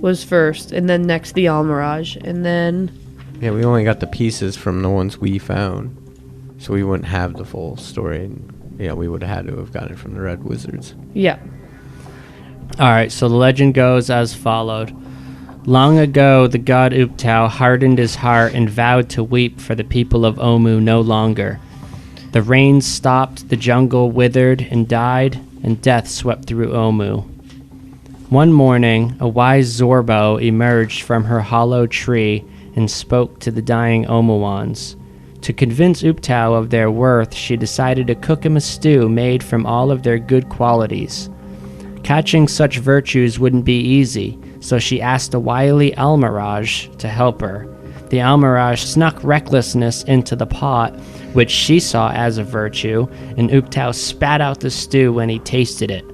was first, and then next the Almirage, and then yeah, we only got the pieces from the ones we found, so we wouldn't have the full story. Yeah, we would have had to have gotten it from the Red Wizards. yeah. All right, so the legend goes as followed. Long ago, the god Uptau hardened his heart and vowed to weep for the people of Omu no longer. The rains stopped, the jungle withered and died, and death swept through Omu. One morning, a wise Zorbo emerged from her hollow tree and spoke to the dying Omuans. To convince Uptau of their worth, she decided to cook him a stew made from all of their good qualities. Catching such virtues wouldn't be easy, so she asked a wily Almirage to help her. The Almirage snuck recklessness into the pot, which she saw as a virtue, and Uptau spat out the stew when he tasted it.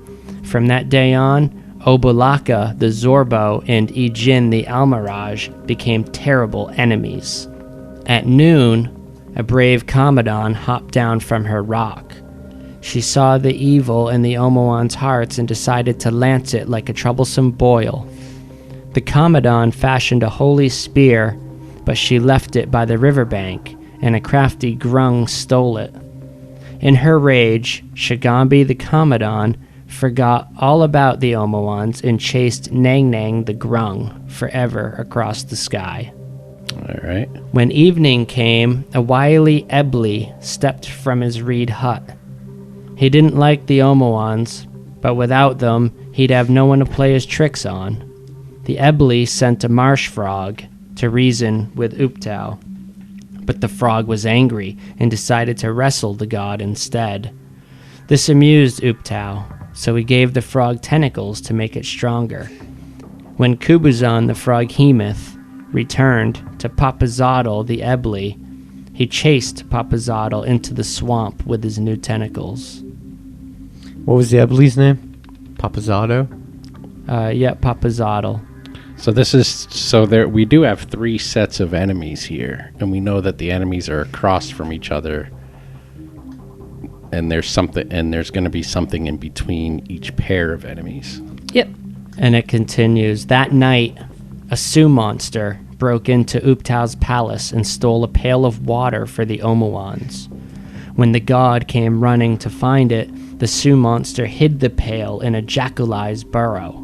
From that day on, Obulaka the Zorbo and Ijin the Almirage became terrible enemies. At noon, a brave Commodon hopped down from her rock. She saw the evil in the Omuans' hearts and decided to lance it like a troublesome boil. The Commodon fashioned a holy spear but she left it by the riverbank, and a crafty grung stole it. In her rage, Shagambi the Commandant forgot all about the Omawans and chased Nang Nang the grung forever across the sky. All right. When evening came, a wily Ebli stepped from his reed hut. He didn't like the Omawans, but without them, he'd have no one to play his tricks on. The Ebli sent a marsh frog to reason with Uptau, but the frog was angry and decided to wrestle the god instead. This amused Uptau, so he gave the frog tentacles to make it stronger. When Kubuzan the frog-hemoth returned to Papazadal the Ebli, he chased Papazadal into the swamp with his new tentacles. What was the Ebli's name? Papazado? Papazadal. So there we do have 3 sets of enemies here, and we know that the enemies are across from each other. And there's going to be something in between each pair of enemies. Yep. And it continues. That night, a Sioux monster broke into Uptau's palace and stole a pail of water for the Omawans. When the god came running to find it, the Sioux monster hid the pail in a jackalai's burrow.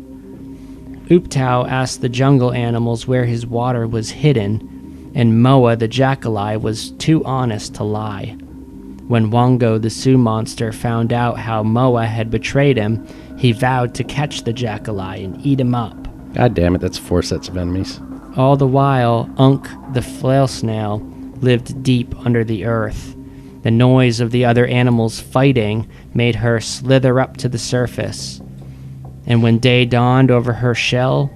Uptau asked the jungle animals where his water was hidden, and Moa the jackalai was too honest to lie. When Wongo the Sioux monster found out how Moa had betrayed him, he vowed to catch the jackalai and eat him up. God damn it, that's 4 sets of enemies. All the while, Unk the flail snail lived deep under the earth. The noise of the other animals fighting made her slither up to the surface. And when day dawned over her shell,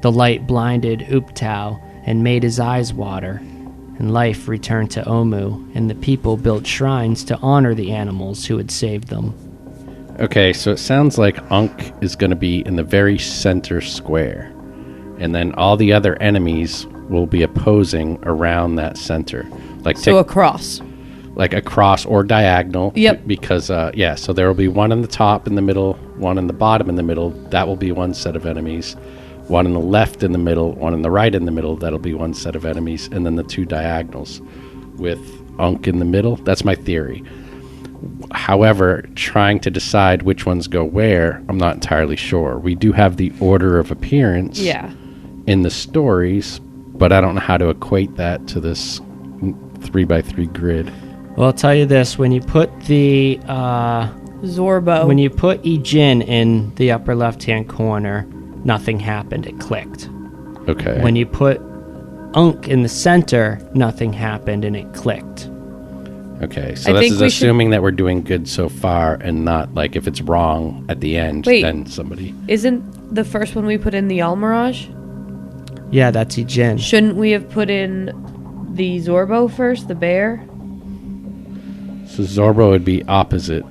the light blinded Uptau and made his eyes water, and life returned to Omu, and the people built shrines to honor the animals who had saved them. Okay, so it sounds like Unk is going to be in the very center square, and then all the other enemies will be opposing around that center. So across. Like across or diagonal. Yep. Because, so there will be one in the top in the middle, one in the bottom in the middle. That will be one set of enemies. One on the left in the middle, one on the right in the middle. That'll be one set of enemies. And then the 2 diagonals with Unk in the middle. That's my theory. However, trying to decide which ones go where, I'm not entirely sure. We do have the order of appearance in the stories, but I don't know how to equate that to this 3x3 grid. Well, I'll tell you this, when you put the Zorbo. when you put Ejin in the upper left-hand corner, nothing happened, it clicked. Okay. When you put Unk in the center, nothing happened and it clicked. Okay, so I this think is we assuming that we're doing good so far and not like if it's wrong at the end, Wait. then somebody... Isn't the first one we put in the Almirage? Yeah, that's Ejin. Shouldn't we have put in the Zorbo first, the bear? So Zorbo would be opposite.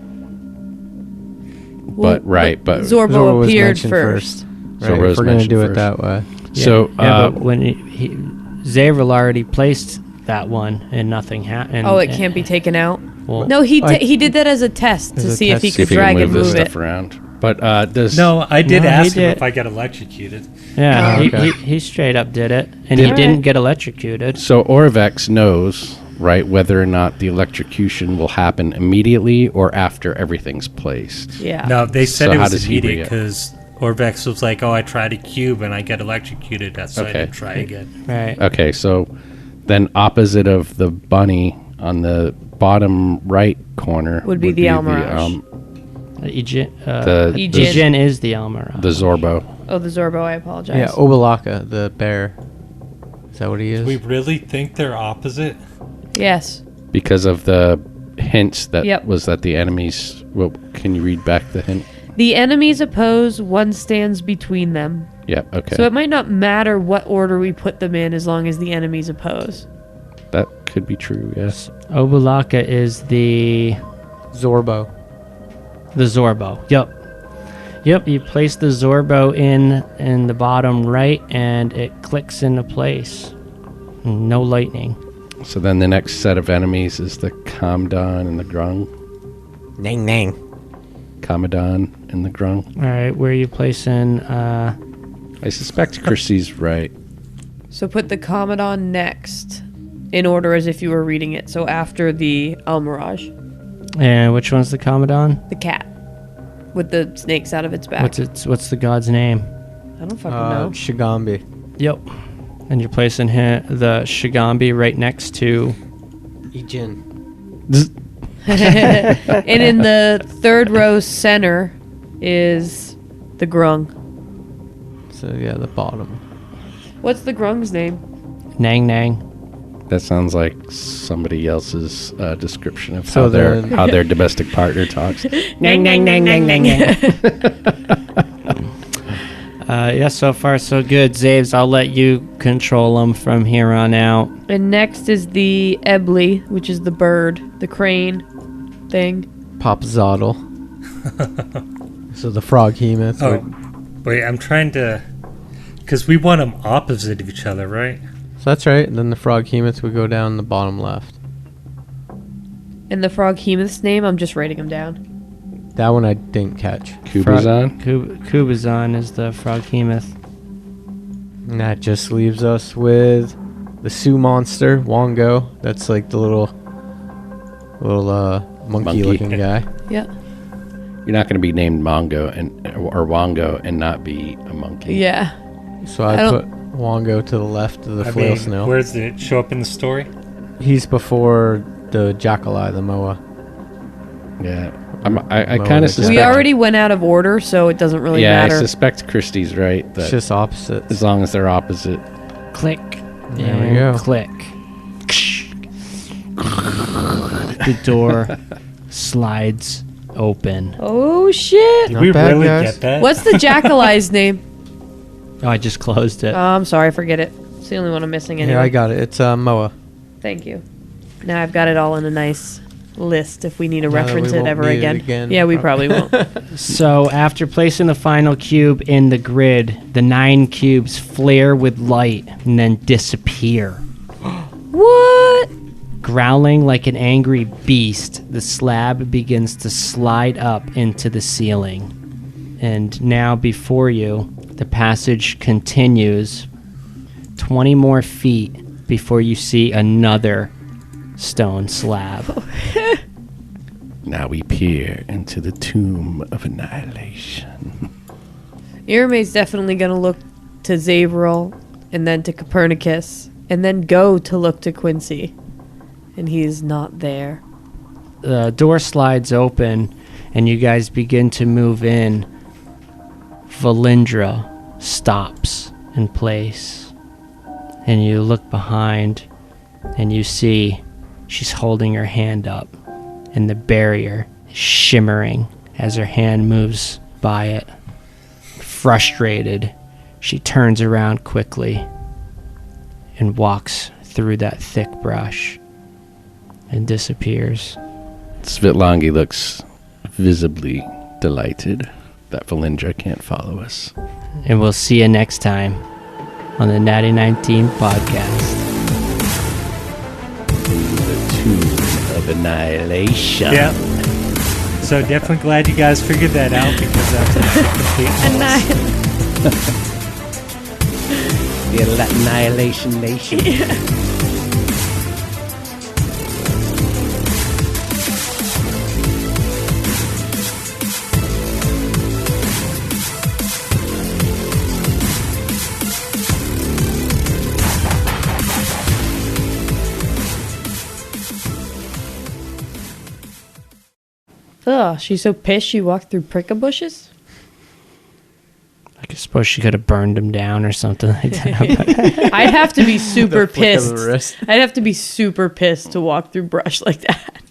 But Zorbo Zorbo was appeared mentioned first. Right, Zorbo was if we're going to mentioned do it first. that way. So but when Zavril already placed that one and nothing happened. Oh, it can't be taken out? Well, No, he did that as a test As to a see if test. he see could if you drag can and move this move it. stuff around. But does... No, I did No, he ask him did. if I got electrocuted. Yeah, Oh, okay. he straight up did it, and he Did- didn't get electrocuted. So Orvex knows, right, whether or not the electrocution will happen immediately or after everything's placed. Yeah. No, they said So it how was does he immediate react? because Orvex was like, "Oh, I tried a cube and I got electrocuted. That's why I Okay. didn't try again." Right. Okay, so then opposite of the bunny on the bottom right corner Would be the Almirage. Ejin, the Ejin is the Almirage. the Zorbo. Oh, the Zorbo, I apologize. Yeah, Obalaka, the bear. Is that what he is? We really think they're opposite? Yes. Because of the hints that Yep. was that the enemies... Well, can you read back the hint? The enemies oppose, one stands between them. Yeah, okay. So it might not matter what order we put them in as long as the enemies oppose. That could be true, yes. Obulaka is the Zorbo. Zorbo. Yep, you place the Zorbo in the bottom right, and it clicks into place. No lightning. So then the next set of enemies is the Kamdan and the Grung. Nang nang. Kamadan and the Grung. All right, where are you placing? I suspect Chrissy's right. So put the Commandant next, in order as if you were reading it. So after the Almirage, And which one's the Commandant? the cat with the snakes out of its back. What's the god's name? I don't fucking know. Shigambi. Yep. And you're placing the Shigambi right next to. Ijin. And in the third row center is the Grung. So yeah, the bottom. What's the Grung's name? Nang Nang. That sounds like somebody else's description of So how their domestic partner talks. Nang Nang Nang Nang Nang Nang. Yeah, so far so good. Zaves, I'll let you control them from here on out. And next is the Ebly, which is the bird, the crane thing. Popzotl. So the Froghemoth. Oh, wait, I'm trying to... Because we want them opposite of each other, right? So that's right. And then the Froghemoth would go down the bottom left. And the Froghemoth's name, I'm just writing him down. That one I didn't catch. Kubazan? Kubazan is the Froghemoth. And that just leaves us with the Sioux monster, Wongo. That's like the little monkey-looking guy. Yeah. You're not going to be named Mongo or Wongo and not be a monkey. Yeah. So I I don't- put Wongo to the left of the flail snail. where did it show up in the story? He's before the Jackalai, the Moa. Yeah. I Moa kind the of suspect. We already went out of order, so it doesn't really I matter. suspect Christie's right. It's That just opposites. as long as they're opposite. Click. There we and go. Click. The door slides open. Oh, shit. Did Not we bad, really guys. get that? What's the Jackalai's name? Oh, I just closed it. Oh, I'm sorry, forget it. It's the only one I'm missing anyway. Yeah, I got it. It's Moa. Thank you. Now I've got it all in a nice list if we need to Now that reference we it won't ever need it again. again. Yeah, we probably won't. So, after placing the final cube in the grid, the 9 cubes flare with light and then disappear. What? Growling like an angry beast, the slab begins to slide up into the ceiling. And now before you, the passage continues 20 more feet before you see another stone slab. Now we peer into the tomb of annihilation. Irma's definitely going to look to Zavril and then to Copernicus and then go to look to Quincy. And he's not there. The door slides open and you guys begin to move in. Valindra stops in place. And you look behind and you see she's holding her hand up. And the barrier is shimmering as her hand moves by it. Frustrated, she turns around quickly and walks through that thick brush and disappears. Svitlangi looks visibly delighted that Valindra can't follow us. And we'll see you next time on the Natty 19 podcast. The tomb of annihilation. Yeah. So definitely glad you guys figured that out because that's a complete loss. The annihilation nation. Ugh, she's so pissed she walked through prickle bushes? I suppose she could have burned him down or something like that. I'd have to be super The flick of the pissed. wrist. I'd have to be super pissed to walk through brush like that.